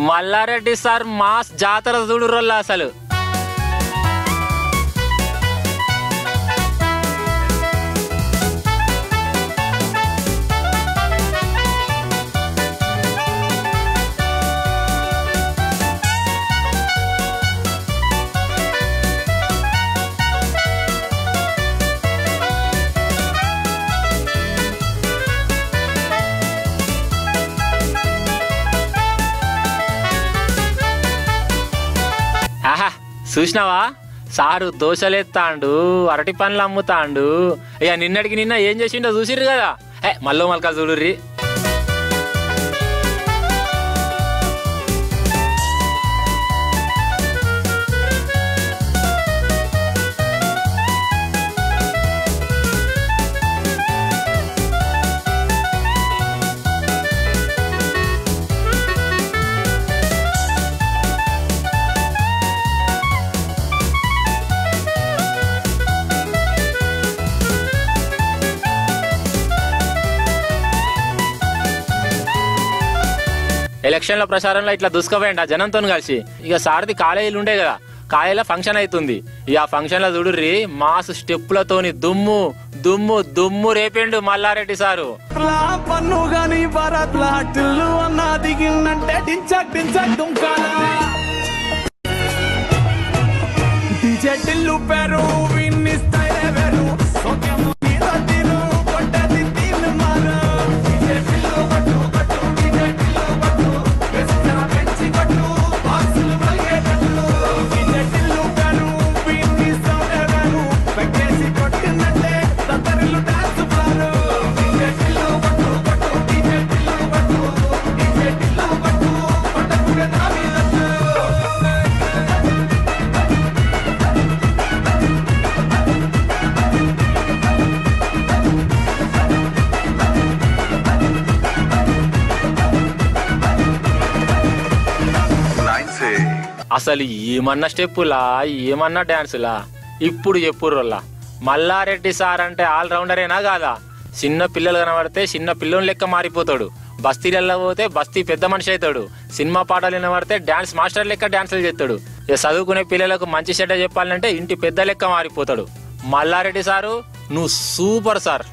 Mallareddy sir mass జాతర చూడురోల్లా అసలు. చూసినావా సారు దోశలేస్తాండు, అరటి పండ్లు అమ్ముతాండు. ఇక నిన్నటికి నిన్న ఏం చేసిండో చూసిర్రు కదా. మళ్ళీ మల్కా చూడుర్రి. ఎలక్షన్ల ప్రచారంలో ఇట్లా దుస్కపోయిండి ఆ జనంతో కలిసి. ఇక సారథి కాలేజీలు ఉండే కదా, కాలేజీలో ఫంక్షన్ అవుతుంది. ఇక ఆ ఫంక్షన్ లో చూడుర్రి మాస్ స్టెప్పులతోని దుమ్ము దుమ్ము దుమ్ము రేపిండు మల్లారెడ్డి సారు. అసలు ఏమన్నా స్టెప్పులా ఏమన్నా డాన్సులా ఇప్పుడు చెప్పుర్రోల్లా. మల్లారెడ్డి సార్ అంటే ఆల్రౌండరేనా కాదా? చిన్న పిల్లలు కనబడితే చిన్న పిల్లలు లెక్క మారిపోతాడు, బస్తీలలో పోతే బస్తీ పెద్ద మనిషి అవుతాడు, సినిమా పాటలు వినబడితే డాన్స్ మాస్టర్ లెక్క డాన్సులు చేస్తాడు, ఇక చదువుకునే పిల్లలకు మంచి చెడ్డ చెప్పాలంటే ఇంటి పెద్ద లెక్క మారిపోతాడు. మల్లారెడ్డి సారు నువ్వు సూపర్ సార్.